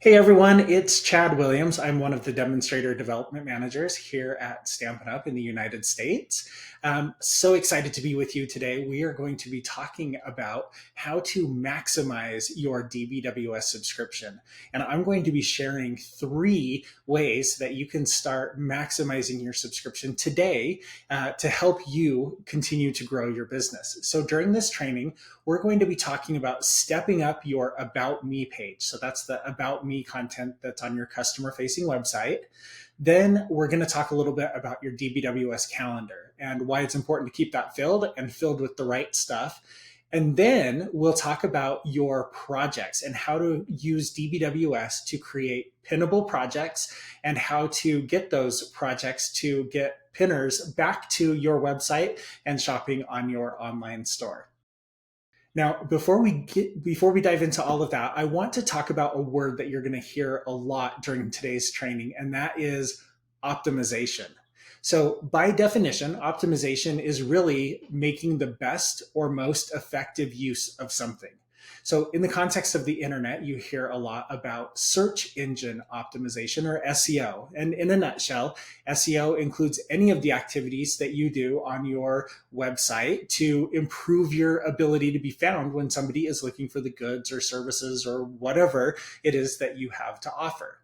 Hey everyone, it's Chad Williams. I'm one of the Demonstrator Development Managers here at Stampin' Up in the United States. So excited to be with you today. We are going to be talking about how to maximize your DBWS subscription. And I'm going to be sharing 3 ways that you can start maximizing your subscription today to help you continue to grow your business. So during this training, we're going to be talking about stepping up your About Me page. So that's the About Me content that's on your customer facing website. Then we're going to talk a little bit about your DBWS calendar and why it's important to keep that filled and filled with the right stuff. And then we'll talk about your projects and how to use DBWS to create pinnable projects and how to get those projects to get pinners back to your website and shopping on your online store. Now, before we dive into all of that, I want to talk about a word that you're going to hear a lot during today's training, and that is optimization. So, by definition, optimization is really making the best or most effective use of something. So, in the context of the internet, you hear a lot about search engine optimization or SEO. And in a nutshell, SEO includes any of the activities that you do on your website to improve your ability to be found when somebody is looking for the goods or services or whatever it is that you have to offer.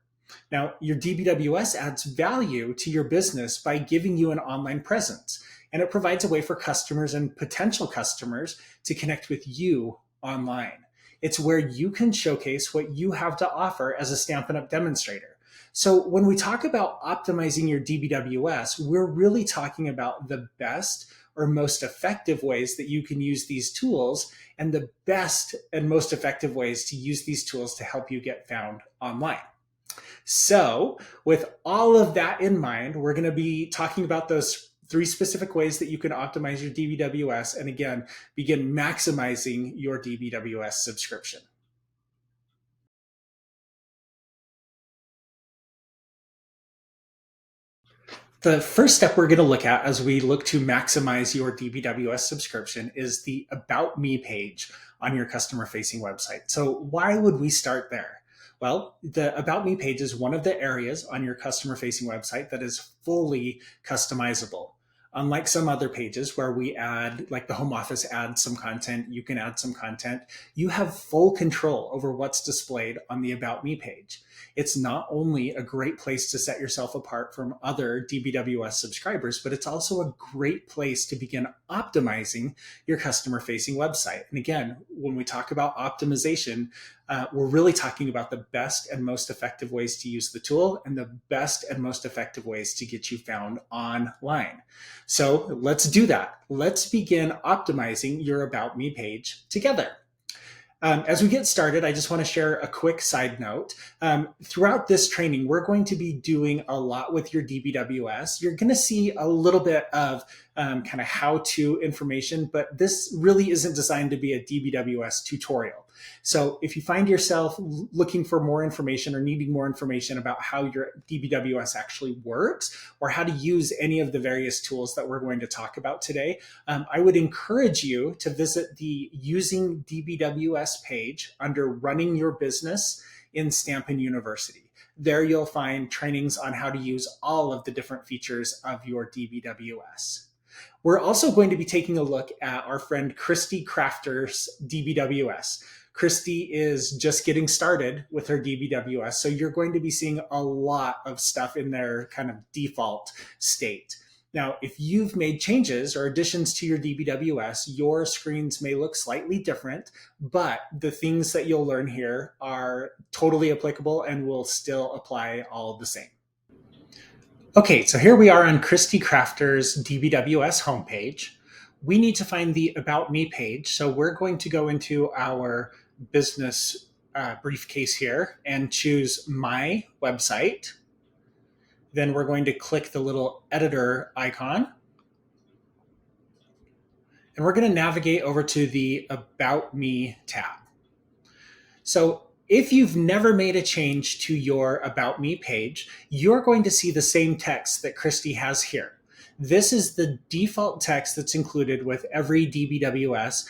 Now, your DBWS adds value to your business by giving you an online presence, and it provides a way for customers and potential customers to connect with you online. It's where you can showcase what you have to offer as a Stampin' Up! Demonstrator. So when we talk about optimizing your DBWS, we're really talking about the best or most effective ways that you can use these tools and the best and most effective ways to use these tools to help you get found online. So, with all of that in mind, we're going to be talking about those 3 specific ways that you can optimize your DBWS and again, begin maximizing your DBWS subscription. The first step we're going to look at as we look to maximize your DBWS subscription is the About Me page on your customer facing website. So, why would we start there? Well, the About Me page is one of the areas on your customer facing website that is fully customizable. Unlike some other pages where we add, like the home office adds some content, you can add some content, you have full control over what's displayed on the About Me page. It's not only a great place to set yourself apart from other DBWS subscribers, but it's also a great place to begin optimizing your customer facing website. And again, when we talk about optimization, we're really talking about the best and most effective ways to use the tool and the best and most effective ways to get you found online. So let's do that. Let's begin optimizing your About Me page together. As we get started, I just want to share a quick side note. Throughout this training, we're going to be doing a lot with your DBWS. You're going to see a little bit of kind of how-to information, but this really isn't designed to be a DBWS tutorial. So if you find yourself looking for more information or needing more information about how your DBWS actually works or how to use any of the various tools that we're going to talk about today, I would encourage you to visit the Using DBWS page under Running Your Business in Stampin' University. There you'll find trainings on how to use all of the different features of your DBWS. We're also going to be taking a look at our friend Christy Crafter's DBWS. Christy is just getting started with her DBWS, so you're going to be seeing a lot of stuff in their kind of default state. Now, if you've made changes or additions to your DBWS, your screens may look slightly different, but the things that you'll learn here are totally applicable and will still apply all the same. Okay, so here we are on Christy Crafter's DBWS homepage. We need to find the About Me page, so we're going to go into our business briefcase here and choose My Website. Then we're going to click the little editor icon. And we're going to navigate over to the About Me tab. So if you've never made a change to your About Me page, you're going to see the same text that Christy has here. This is the default text that's included with every DBWS.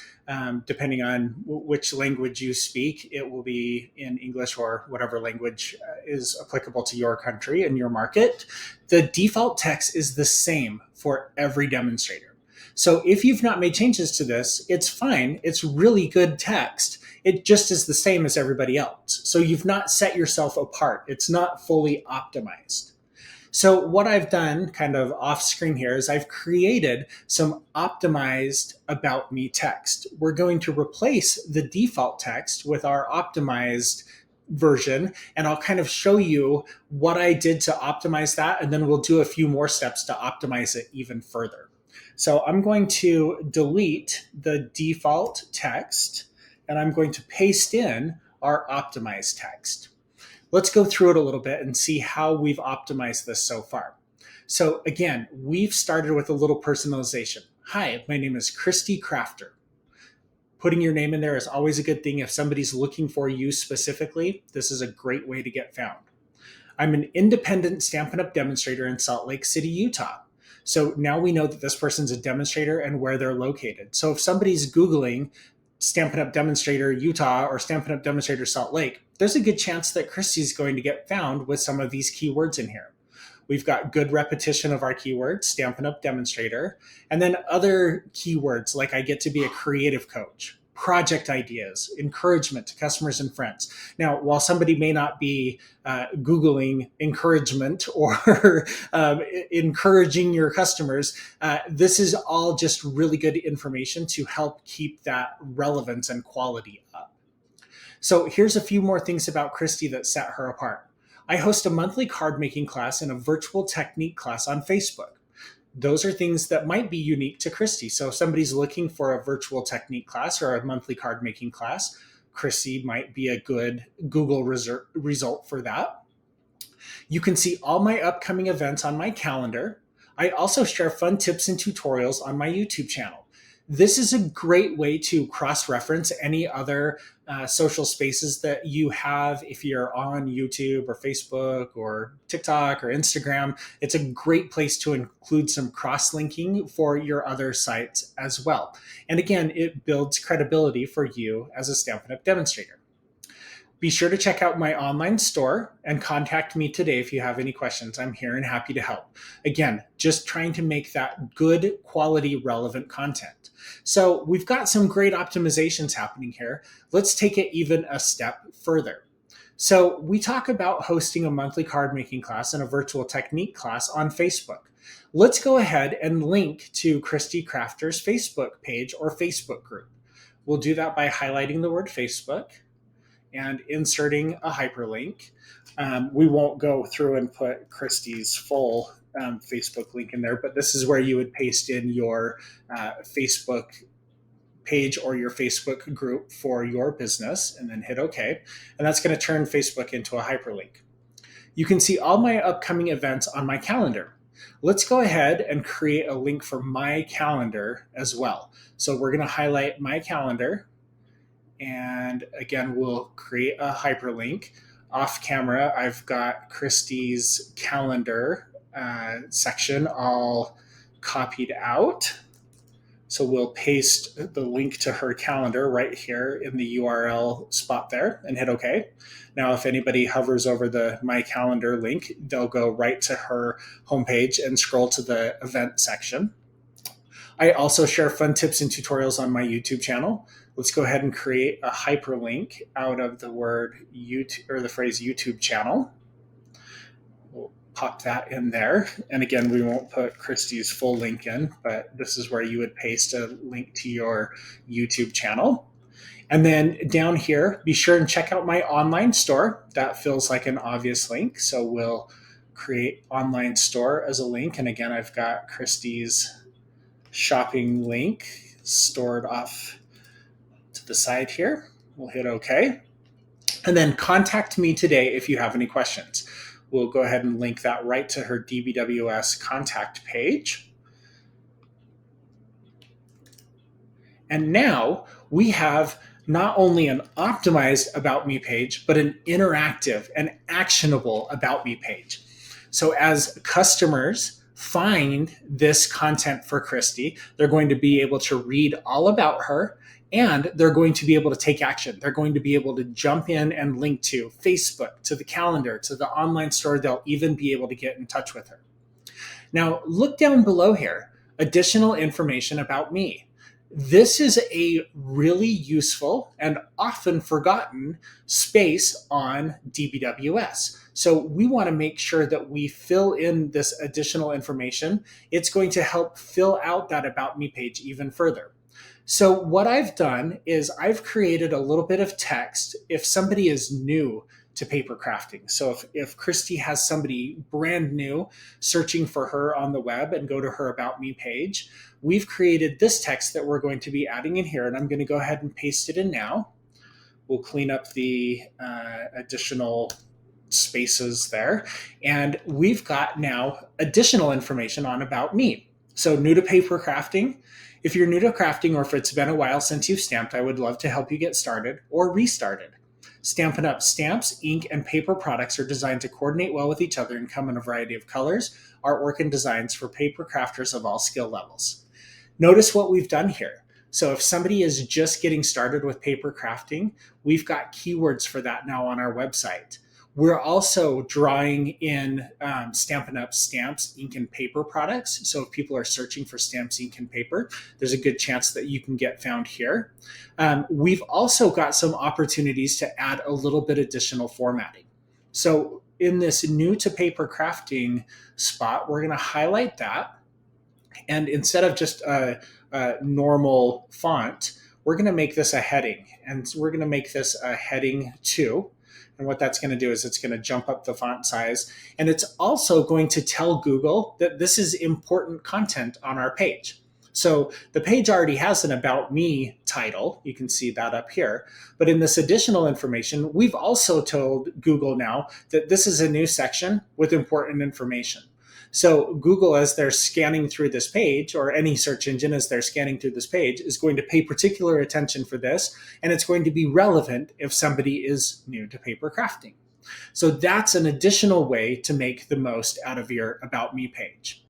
Depending on which language you speak, it will be in English or whatever language is applicable to your country and your market. The default text is the same for every demonstrator. So if you've not made changes to this, it's fine. It's really good text. It just is the same as everybody else. So you've not set yourself apart. It's not fully optimized. So what I've done kind of off screen here is I've created some optimized about me text. We're going to replace the default text with our optimized version, and I'll kind of show you what I did to optimize that, and then we'll do a few more steps to optimize it even further. So I'm going to delete the default text, and I'm going to paste in our optimized text. Let's go through it a little bit and see how we've optimized this so far. So again, we've started with a little personalization. Hi, my name is Christy Crafter. Putting your name in there is always a good thing. If somebody's looking for you specifically, this is a great way to get found. I'm an independent Stampin' Up! Demonstrator in Salt Lake City, Utah. So now we know that this person's a demonstrator and where they're located. So if somebody's Googling Stampin' Up! Demonstrator Utah or Stampin' Up! Demonstrator Salt Lake, there's a good chance that Christy's going to get found with some of these keywords in here. We've got good repetition of our keywords, Stampin' Up! Demonstrator, and then other keywords like I get to be a creative coach, project ideas, encouragement to customers and friends. Now, while somebody may not be Googling encouragement or encouraging your customers, this is all just really good information to help keep that relevance and quality up. So here's a few more things about Christy that set her apart. I host a monthly card making class and a virtual technique class on Facebook. Those are things that might be unique to Christy. So if somebody's looking for a virtual technique class or a monthly card making class, Christy might be a good Google result for that. You can see all my upcoming events on my calendar. I also share fun tips and tutorials on my YouTube channel. This is a great way to cross-reference any other social spaces that you have if you're on YouTube or Facebook or TikTok or Instagram. It's a great place to include some cross-linking for your other sites as well. And again, it builds credibility for you as a Stampin' Up! Demonstrator. Be sure to check out my online store and contact me today if you have any questions. I'm here and happy to help. Again, just trying to make that good quality, relevant content. So we've got some great optimizations happening here. Let's take it even a step further. So we talk about hosting a monthly card making class and a virtual technique class on Facebook. Let's go ahead and link to Christy Crafter's Facebook page or Facebook group. We'll do that by highlighting the word Facebook and inserting a hyperlink. We won't go through and put Christy's full Facebook link in there, but this is where you would paste in your Facebook page or your Facebook group for your business and then hit OK. And that's going to turn Facebook into a hyperlink. You can see all my upcoming events on my calendar. Let's go ahead and create a link for my calendar as well. So we're going to highlight my calendar. And again, we'll create a hyperlink. Off camera, I've got Christy's calendar section all copied out. So we'll paste the link to her calendar right here in the URL spot there and hit OK. Now, if anybody hovers over the My Calendar link, they'll go right to her homepage and scroll to the event section. I also share fun tips and tutorials on my YouTube channel. Let's go ahead and create a hyperlink out of the word YouTube or the phrase YouTube channel. We'll pop that in there. And again, we won't put Christy's full link in, but this is where you would paste a link to your YouTube channel. And then down here, be sure and check out my online store. That feels like an obvious link. So we'll create online store as a link. And again, I've got Christy's shopping link stored off to the side here. We'll hit OK. And then contact me today if you have any questions. We'll go ahead and link that right to her DBWS contact page. And now we have not only an optimized About Me page, but an interactive and actionable About Me page. So as customers find this content for Christy. They're going to be able to read all about her, and they're going to be able to take action. They're going to be able to jump in and link to Facebook, to the calendar, to the online store. They'll even be able to get in touch with her. Now, look down below here, additional information about me. This is a really useful and often forgotten space on DBWS. So we want to make sure that we fill in this additional information. It's going to help fill out that About Me page even further. So what I've done is I've created a little bit of text if somebody is new to paper crafting. So if Christy has somebody brand new searching for her on the web and go to her About Me page, we've created this text that we're going to be adding in here, and I'm going to go ahead and paste it in now. We'll clean up the additional spaces there, and we've got now additional information on About Me. So new to paper crafting. If you're new to crafting, or if it's been a while since you've stamped, I would love to help you get started or restarted. Stampin' Up! Stamps, ink, and paper products are designed to coordinate well with each other and come in a variety of colors, artwork, and designs for paper crafters of all skill levels. Notice what we've done here. So if somebody is just getting started with paper crafting, we've got keywords for that now on our website. We're also drawing in Stampin' Up! Stamps, ink, and paper products. So if people are searching for stamps, ink, and paper, there's a good chance that you can get found here. We've also got some opportunities to add a little bit additional formatting. So in this new to paper crafting spot, we're going to highlight that. And instead of just a normal font, we're going to make this a heading. And we're going to make this a heading 2. And what that's going to do is it's going to jump up the font size. And it's also going to tell Google that this is important content on our page. So the page already has an About Me title. You can see that up here. But in this additional information, we've also told Google now that this is a new section with important information. So Google, as they're scanning through this page, or any search engine as they're scanning through this page, is going to pay particular attention for this, and it's going to be relevant if somebody is new to paper crafting. So that's an additional way to make the most out of your About Me page.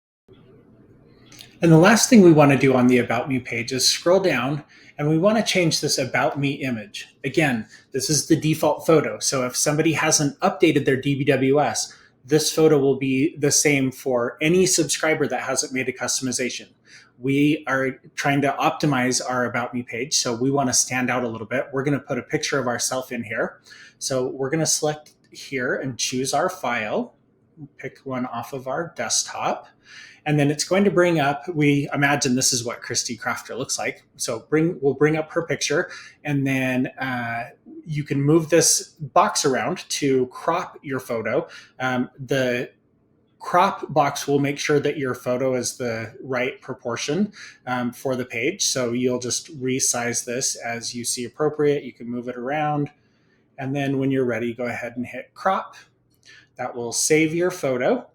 And the last thing we want to do on the About Me page is scroll down, and we want to change this About Me image. Again, this is the default photo. So if somebody hasn't updated their DBWS, this photo will be the same for any subscriber that hasn't made a customization. We are trying to optimize our About Me page, so we want to stand out a little bit. We're going to put a picture of ourselves in here. So we're going to select here and choose our file, pick one off of our desktop, and then it's going to bring up, we imagine this is what Christy Crafter looks like. So we'll bring up her picture, and then you can move this box around to crop your photo. The crop box will make sure that your photo is the right proportion for the page. So you'll just resize this as you see appropriate. You can move it around. And then when you're ready, go ahead and hit crop. That will save your photo.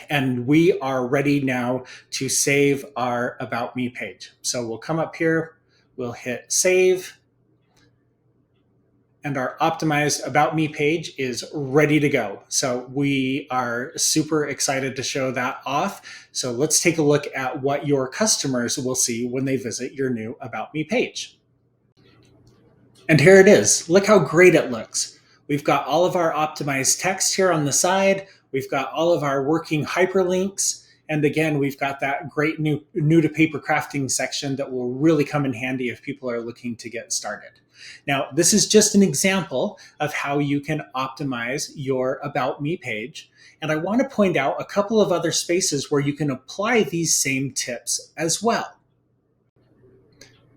And we are ready now to save our About Me page. So we'll come up here, we'll hit save, and our optimized About Me page is ready to go. So we are super excited to show that off. So let's take a look at what your customers will see when they visit your new About Me page. And here it is. Look how great it looks. We've got all of our optimized text here on the side. We've got all of our working hyperlinks. And again, we've got that great new to paper crafting section that will really come in handy if people are looking to get started. Now, this is just an example of how you can optimize your About Me page. And I want to point out a couple of other spaces where you can apply these same tips as well.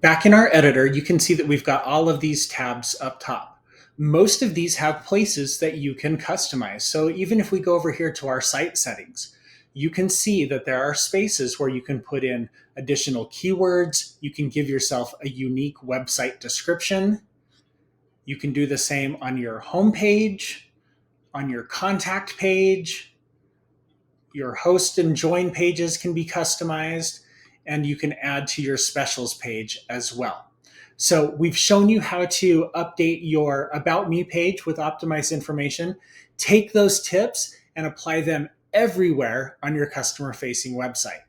Back in our editor, you can see that we've got all of these tabs up top. Most of these have places that you can customize. So even if we go over here to our site settings, you can see that there are spaces where you can put in additional keywords. You can give yourself a unique website description. You can do the same on your home page, on your contact page. Your host and join pages can be customized, and you can add to your specials page as well. So we've shown you how to update your About Me page with optimized information. Take those tips and apply them everywhere on your customer facing website.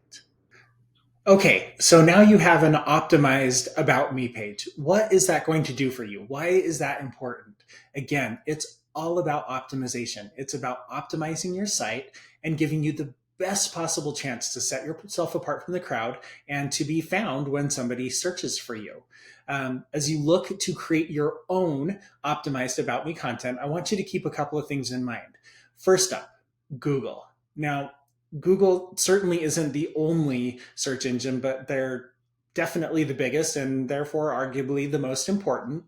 Okay, so now you have an optimized About Me page. What is that going to do for you? Why is that important? Again, it's all about optimization. It's about optimizing your site and giving you the best possible chance to set yourself apart from the crowd and to be found when somebody searches for you. As you look to create your own optimized About Me content, I want you to keep a couple of things in mind. First up, Google. Now, Google certainly isn't the only search engine, but they're definitely the biggest and therefore arguably the most important.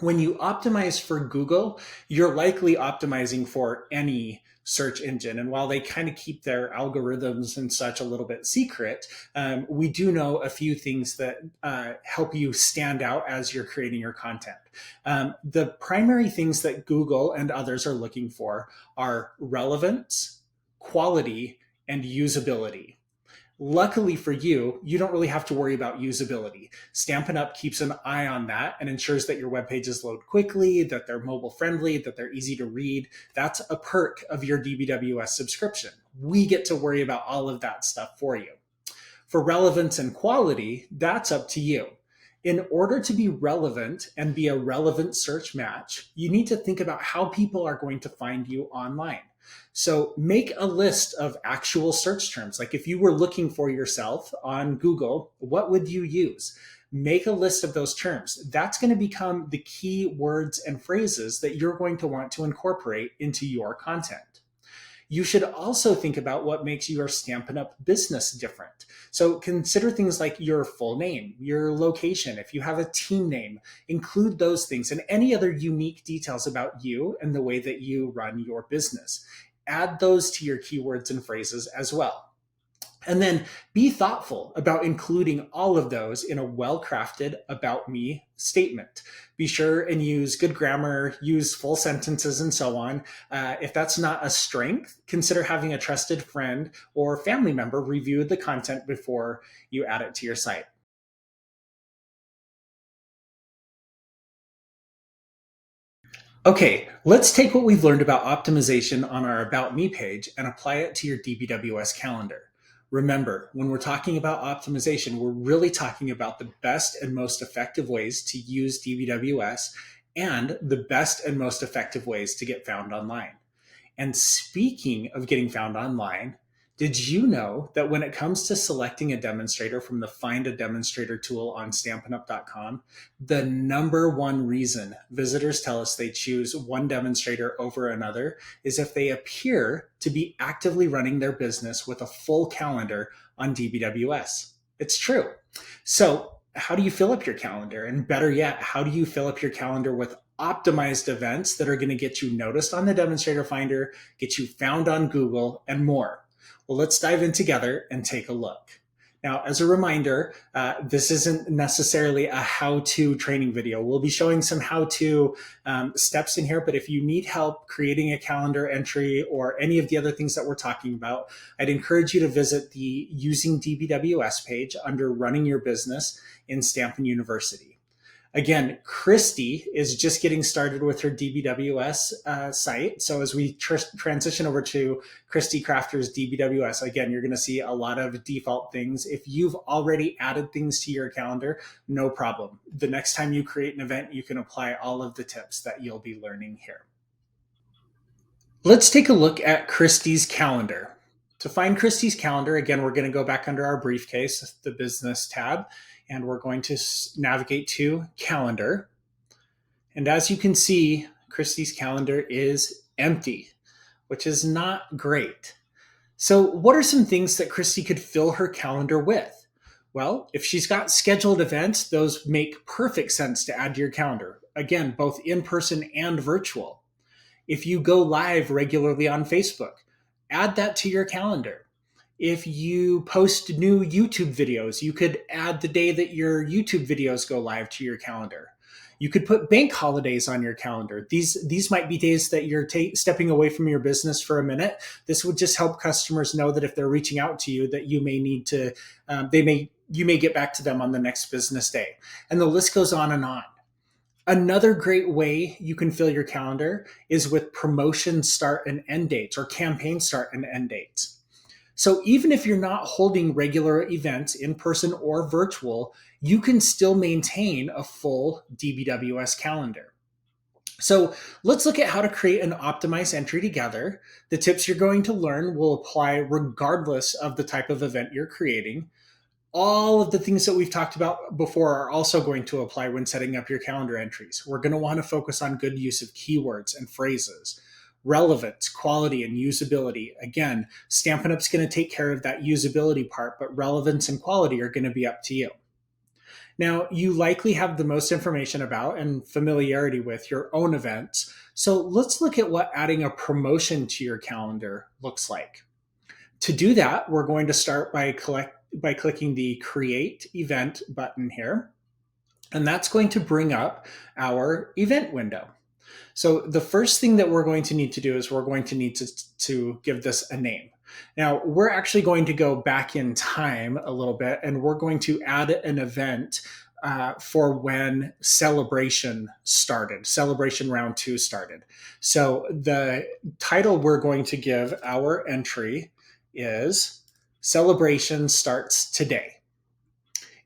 When you optimize for Google, you're likely optimizing for any search engine. And while they kind of keep their algorithms and such a little bit secret, we do know a few things that help you stand out as you're creating your content. The primary things that Google and others are looking for are relevance, quality, and usability. Luckily for you, you don't really have to worry about usability. Stampin' Up keeps an eye on that and ensures that your web pages load quickly, that they're mobile friendly, that they're easy to read. That's a perk of your DBWS subscription. We get to worry about all of that stuff for you. For relevance and quality, that's up to you. In order to be relevant and be a relevant search match, you need to think about how people are going to find you online. So make a list of actual search terms. Like if you were looking for yourself on Google, what would you use? Make a list of those terms. That's going to become the key words and phrases that you're going to want to incorporate into your content. You should also think about what makes your Stampin' Up business different. So consider things like your full name, your location, if you have a team name, include those things and any other unique details about you and the way that you run your business. Add those to your keywords and phrases as well. And then be thoughtful about including all of those in a well-crafted About Me statement. Be sure and use good grammar, use full sentences, and so on. If that's not a strength, consider having a trusted friend or family member review the content before you add it to your site. Okay, let's take what we've learned about optimization on our About Me page and apply it to your DBWS calendar. Remember, when we're talking about optimization, we're really talking about the best and most effective ways to use DBWS and the best and most effective ways to get found online. And speaking of getting found online, did you know that when it comes to selecting a demonstrator from the Find a Demonstrator tool on StampinUp.com, the number one reason visitors tell us they choose one demonstrator over another is if they appear to be actively running their business with a full calendar on DBWS. It's true. So, how do you fill up your calendar? And better yet, how do you fill up your calendar with optimized events that are going to get you noticed on the Demonstrator Finder, get you found on Google, and more? Well, let's dive in together and take a look. Now, as a reminder, this isn't necessarily a how-to training video. We'll be showing some how-to steps in here, but if you need help creating a calendar entry or any of the other things that we're talking about, I'd encourage you to visit the Using DBWS page under Running Your Business in Stampin' University. Again, Christy is just getting started with her DBWS site. So as we transition over to Christy Crafter's DBWS, again, you're going to see a lot of default things. If you've already added things to your calendar, no problem. The next time you create an event, you can apply all of the tips that you'll be learning here. Let's take a look at Christy's calendar. To find Christy's calendar, again, we're going to go back under our briefcase, the business tab, and we're going to navigate to calendar. And as you can see, Christy's calendar is empty, which is not great. So what are some things that Christy could fill her calendar with? Well, if she's got scheduled events, those make perfect sense to add to your calendar. Again, both in person and virtual. If you go live regularly on Facebook, add that to your calendar. If you post new YouTube videos, you could add the day that your YouTube videos go live to your calendar. You could put bank holidays on your calendar. These might be days that you're stepping away from your business for a minute. This would just help customers know that if they're reaching out to you, that you may need to, you may get back to them on the next business day. And the list goes on and on. Another great way you can fill your calendar is with promotion start and end dates or campaign start and end dates. So even if you're not holding regular events in person or virtual, you can still maintain a full DBWS calendar. So let's look at how to create an optimized entry together. The tips you're going to learn will apply regardless of the type of event you're creating. All of the things that we've talked about before are also going to apply when setting up your calendar entries. We're going to want to focus on good use of keywords and phrases, relevance, quality, and usability. Again, Stampin' Up's going to take care of that usability part, but relevance and quality are going to be up to you. Now, you likely have the most information about and familiarity with your own events. So let's look at what adding a promotion to your calendar looks like. To do that, we're going to start by clicking the Create Event button here. And that's going to bring up our event window. So the first thing that we're going to need to do is we're going to need to give this a name. Now, we're actually going to go back in time a little bit, and we're going to add an event for when Celebration started, Celebration Round 2 started. So the title we're going to give our entry is Celebration Starts Today.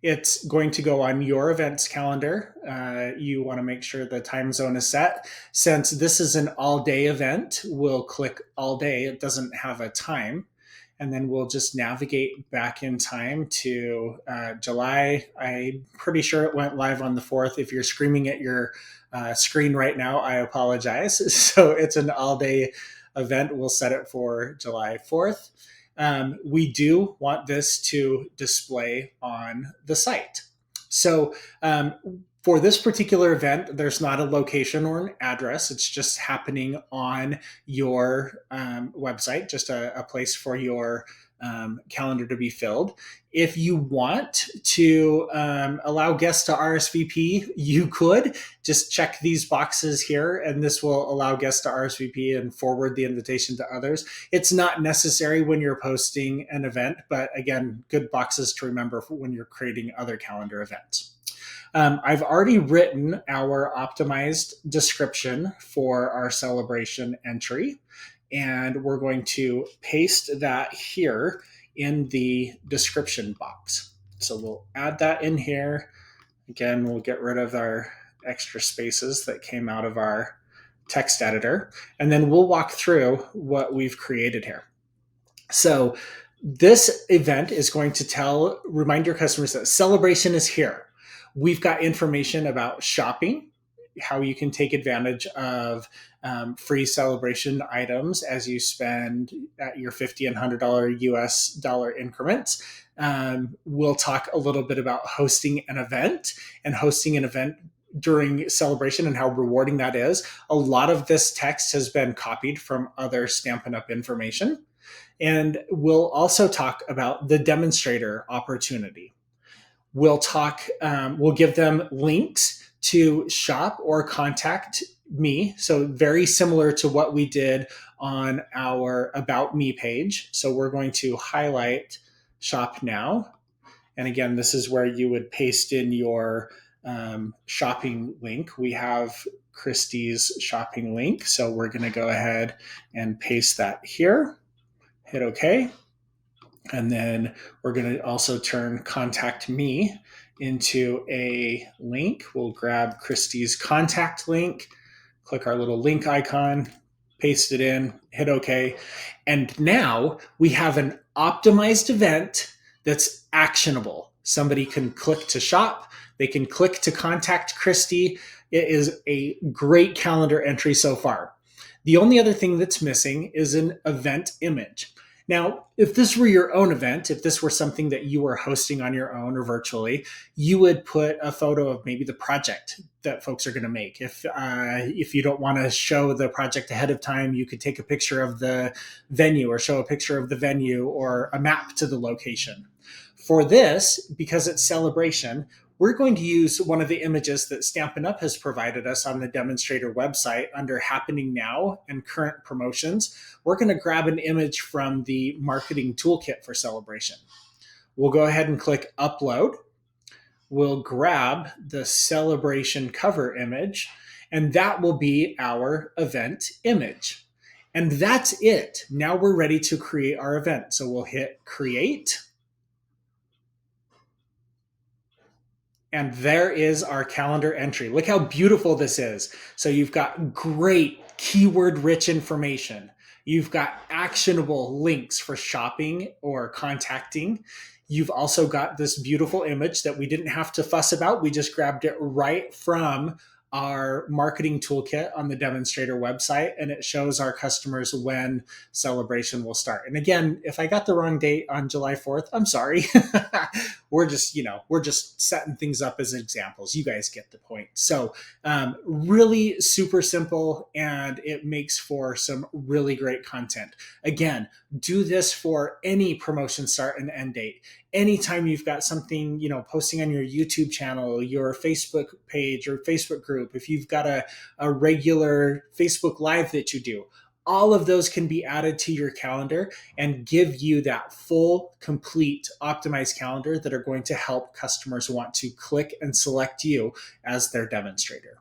It's going to go on your events calendar. You want to make sure the time zone is set. Since this is an all-day event, we'll click all day. It doesn't have a time. And then we'll just navigate back in time to July. I'm pretty sure it went live on the 4th. If you're screaming at your screen right now, I apologize. So it's an all-day event. We'll set it for July 4th. We do want this to display on the site. So for this particular event, there's not a location or an address. It's just happening on your website, just a place for your calendar to be filled. If you want to allow guests to RSVP, you could just check these boxes here, and this will allow guests to RSVP and forward the invitation to others. It's not necessary when you're posting an event, but again, good boxes to remember for when you're creating other calendar events. I've already written our optimized description for our celebration entry, and we're going to paste that here in the description box. So we'll add that in here. Again, we'll get rid of our extra spaces that came out of our text editor, and then we'll walk through what we've created here. So this event is going to remind your customers that celebration is here. We've got information about shopping, how you can take advantage of free celebration items as you spend at your $50 and $100 US dollar increments. We'll talk a little bit about hosting an event during celebration and how rewarding that is. A lot of this text has been copied from other Stampin' Up! Information. And we'll also talk about the demonstrator opportunity. We'll give them links to shop or contact me. So very similar to what we did on our About Me page. So we're going to highlight Shop Now. And again, this is where you would paste in your shopping link. We have Christy's shopping link. So we're going to go ahead and paste that here. Hit OK. And then we're going to also turn Contact Me into a link. We'll grab Christy's contact link, click our little link icon, paste it in, hit OK. And now we have an optimized event that's actionable. Somebody can click to shop. They can click to contact Christy. It is a great calendar entry so far. The only other thing that's missing is an event image. Now, if this were your own event, if this were something that you were hosting on your own or virtually, you would put a photo of maybe the project that folks are going to make. If you don't want to show the project ahead of time, you could take a picture of the venue or show a picture of the venue or a map to the location. For this, because it's celebration, we're going to use one of the images that Stampin' Up! Has provided us on the Demonstrator website under Happening Now and Current Promotions. We're going to grab an image from the Marketing Toolkit for Celebration. We'll go ahead and click Upload. we'll grab the celebration cover image, and that will be our event image. And that's it. Now we're ready to create our event. So we'll hit create. And there is our calendar entry. Look how beautiful this is. So you've got great keyword rich information. You've got actionable links for shopping or contacting. You've also got this beautiful image that we didn't have to fuss about. We just grabbed it right from our marketing toolkit on the Demonstrator website, and it shows our customers when celebration will start. And again, if I got the wrong date on July 4th, I'm sorry. we're just setting things up as examples. You guys get the point. So really super simple, and it makes for some really great content. Again, do this for any promotion start and end date. Anytime you've got something, posting on your YouTube channel, your Facebook page or Facebook group, if you've got a regular Facebook Live that you do, all of those can be added to your calendar and give you that full, complete, optimized calendar that are going to help customers want to click and select you as their demonstrator.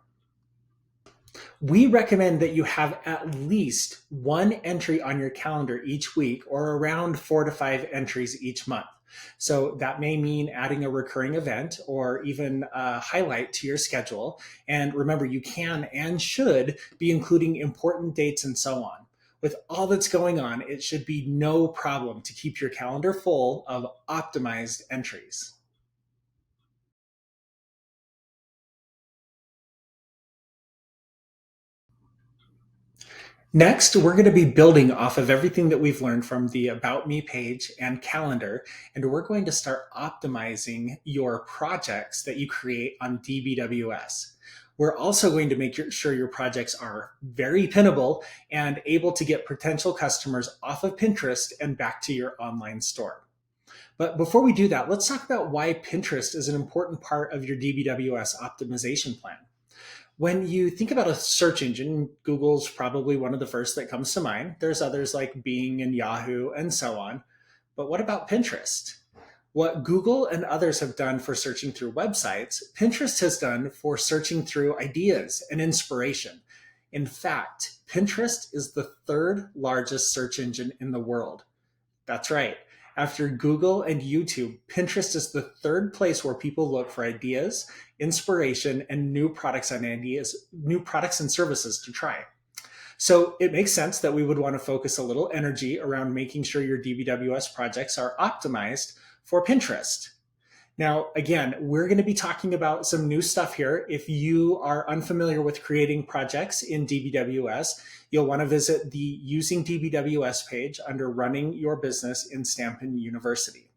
We recommend that you have at least one entry on your calendar each week, or around 4 to 5 entries each month. So that may mean adding a recurring event or even a highlight to your schedule. And remember, you can and should be including important dates and so on. With all that's going on, it should be no problem to keep your calendar full of optimized entries. Next, we're going to be building off of everything that we've learned from the About Me page and calendar, and we're going to start optimizing your projects that you create on DBWS. We're also going to make sure your projects are very pinnable and able to get potential customers off of Pinterest and back to your online store. But before we do that, let's talk about why Pinterest is an important part of your DBWS optimization plan. When you think about a search engine, Google's probably one of the first that comes to mind. There's others like Bing and Yahoo and so on. But what about Pinterest? What Google and others have done for searching through websites, Pinterest has done for searching through ideas and inspiration. In fact, Pinterest is the third largest search engine in the world. That's right. After Google and YouTube, Pinterest is the third place where people look for ideas, inspiration, and new products and services to try. So it makes sense that we would want to focus a little energy around making sure your DBWS projects are optimized for Pinterest. Now, again, we're going to be talking about some new stuff here. If you are unfamiliar with creating projects in DBWS, you'll want to visit the Using DBWS page under Running Your Business in Stampin' University.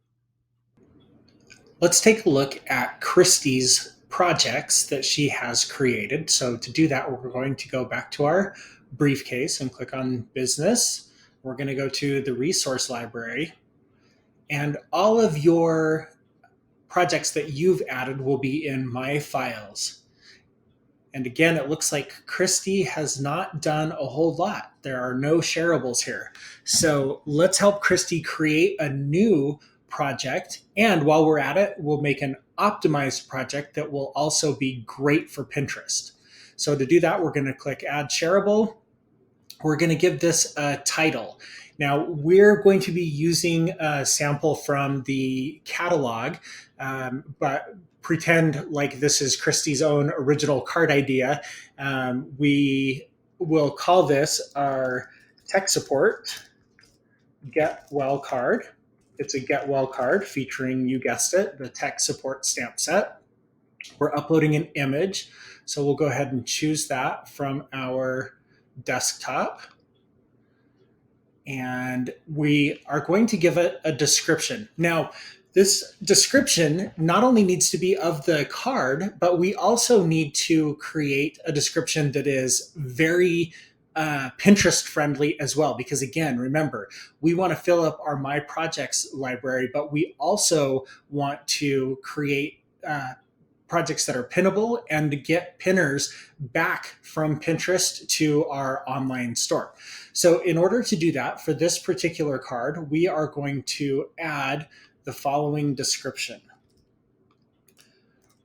Let's take a look at Christy's projects that she has created. So to do that, we're going to go back to our briefcase and click on Business. We're going to go to the Resource Library, and all of your projects that you've added will be in My Files. And again, it looks like Christy has not done a whole lot. There are no shareables here. So let's help Christy create a new project. And while we're at it, we'll make an optimized project that will also be great for Pinterest. So to do that, we're going to click Add Shareable. We're going to give this a title. Now, we're going to be using a sample from the catalog, but pretend like this is Christy's own original card idea. We will call this our tech support Get Well card. It's a Get Well card featuring, you guessed it, the tech support stamp set. We're uploading an image, so we'll go ahead and choose that from our desktop. And we are going to give it a description. Now, this description not only needs to be of the card, but we also need to create a description that is very Pinterest friendly as well. Because again, remember, we want to fill up our My Projects library, but we also want to create projects that are pinnable and to get pinners back from Pinterest to our online store. So in order to do that, for this particular card, we are going to add the following description.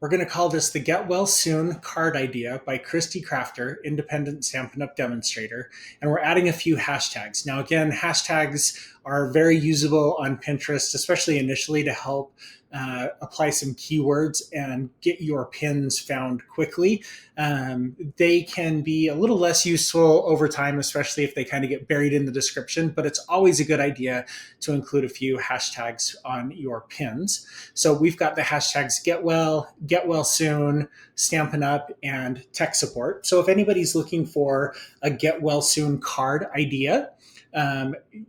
We're going to call this the Get Well Soon Card Idea by Christy Crafter, Independent Stampin' Up! Demonstrator. And we're adding a few hashtags. Now, again, hashtags are very usable on Pinterest, especially initially to help apply some keywords and get your pins found quickly. They can be a little less useful over time, especially if they kind of get buried in the description, but it's always a good idea to include a few hashtags on your pins. So we've got the hashtags Get Well Soon, Stampin' Up, and Tech Support. So if anybody's looking for a Get Well Soon card idea,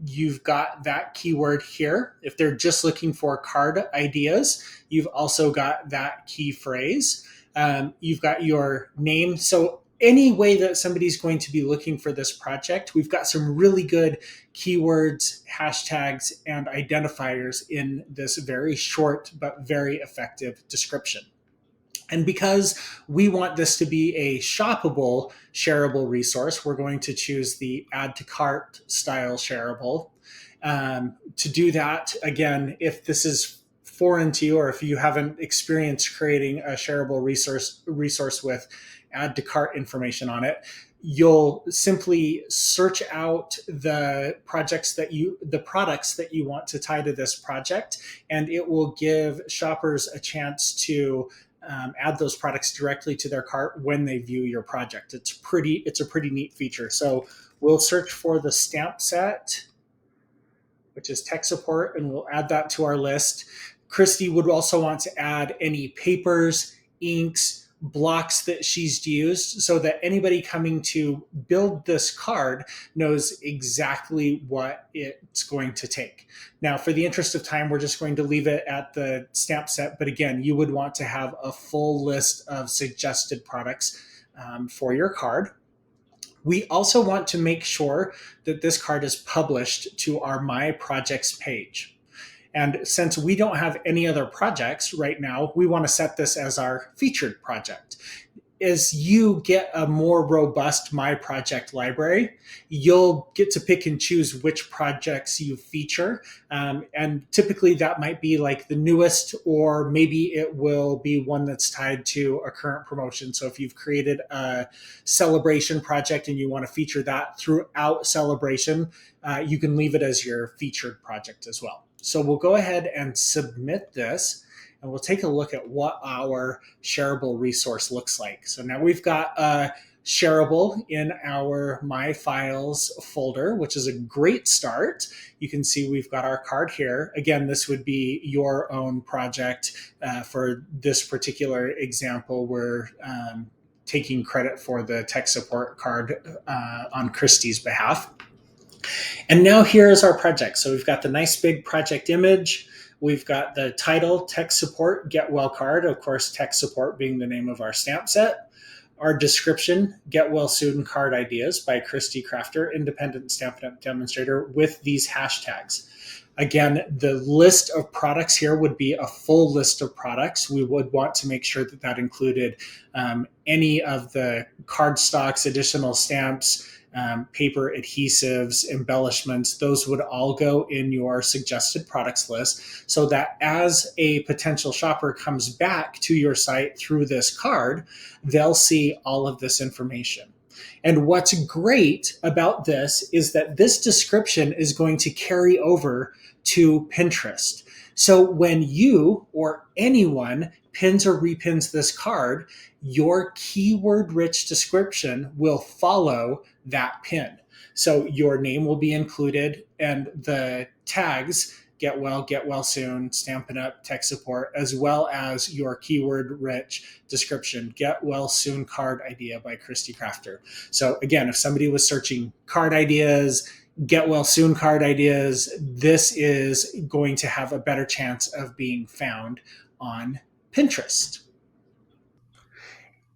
you've got that keyword here. If they're just looking for card ideas, you've also got that key phrase. You've got your name. So any way that somebody's going to be looking for this project, we've got some really good keywords, hashtags, and identifiers in this very short but very effective description. And because we want this to be a shoppable, shareable resource, we're going to choose the add to cart style shareable. To do that, again, if this is foreign to you or if you haven't experienced creating a shareable resource with add to cart information on it, you'll simply search out the products that you want to tie to this project, and it will give shoppers a chance to add those products directly to their cart when they view your project. It's a pretty neat feature. So we'll search for the stamp set, which is tech support, and we'll add that to our list. Christy would also want to add any papers, inks, blocks that she's used so that anybody coming to build this card knows exactly what it's going to take. Now, for the interest of time, we're just going to leave it at the stamp set. But again, you would want to have a full list of suggested products for your card. We also want to make sure that this card is published to our My Projects page. And since we don't have any other projects right now, we want to set this as our featured project. As you get a more robust My Project library, you'll get to pick and choose which projects you feature. And typically that might be like the newest, or maybe it will be one that's tied to a current promotion. So if you've created a celebration project and you want to feature that throughout celebration, you can leave it as your featured project as well. So we'll go ahead and submit this, and we'll take a look at what our shareable resource looks like. So now we've got a shareable in our My Files folder, which is a great start. You can see we've got our card here. Again, this would be your own project. For this particular example, we're taking credit for the tech support card on Christy's behalf. And now here is our project. So we've got the nice big project image. We've got the title, Tech Support Get Well Card. Of course, Tech Support being the name of our stamp set. Our description, Get Well Soon Card Ideas by Christy Crafter, Independent Stampin' Up! Demonstrator, with these hashtags. Again, the list of products here would be a full list of products. We would want to make sure that that included any of the card stocks, additional stamps, paper adhesives, embellishments. Those would all go in your suggested products list, so that as a potential shopper comes back to your site through this card, they'll see all of this information. And what's great about this is that this description is going to carry over to Pinterest. So when you or anyone pins or repins this card, your keyword-rich description will follow that pin. So your name will be included, and the tags, Get Well Soon, Stampin' Up, Tech Support, as well as your keyword-rich description, Get Well Soon Card Idea by Christy Crafter. So again, if somebody was searching card ideas, Get Well Soon card ideas, this is going to have a better chance of being found on Pinterest.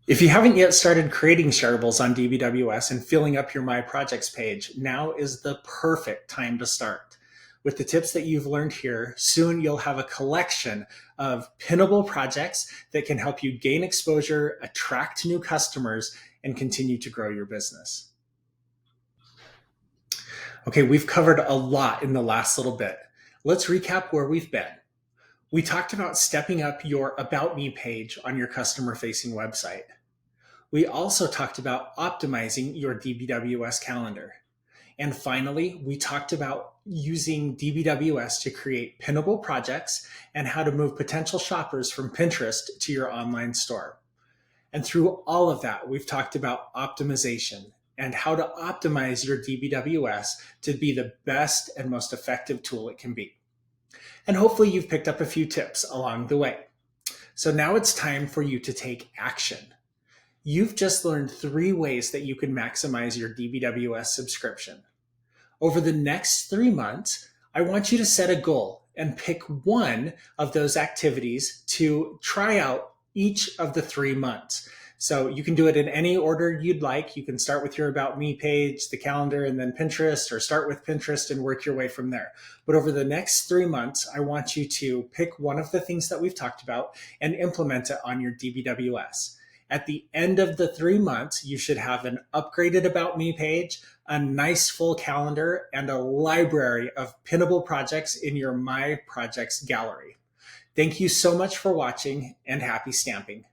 If you haven't yet started creating shareables on DBWS and filling up your My Projects page, now is the perfect time to start. With the tips that you've learned here, soon you'll have a collection of pinnable projects that can help you gain exposure, attract new customers, and continue to grow your business. Okay, we've covered a lot in the last little bit. Let's recap where we've been. We talked about stepping up your About Me page on your customer-facing website. We also talked about optimizing your DBWS calendar. And finally, we talked about using DBWS to create pinnable projects and how to move potential shoppers from Pinterest to your online store. And through all of that, we've talked about optimization and how to optimize your DBWS to be the best and most effective tool it can be. And hopefully you've picked up a few tips along the way. So now it's time for you to take action. You've just learned 3 ways that you can maximize your DBWS subscription. Over the next 3 months, I want you to set a goal and pick one of those activities to try out each of the 3 months. So you can do it in any order you'd like. You can start with your About Me page, the calendar, and then Pinterest, or start with Pinterest and work your way from there. But over the next 3 months, I want you to pick one of the things that we've talked about and implement it on your DBWS. At the end of the 3 months, you should have an upgraded About Me page, a nice full calendar, and a library of pinnable projects in your My Projects gallery. Thank you so much for watching, and happy stamping.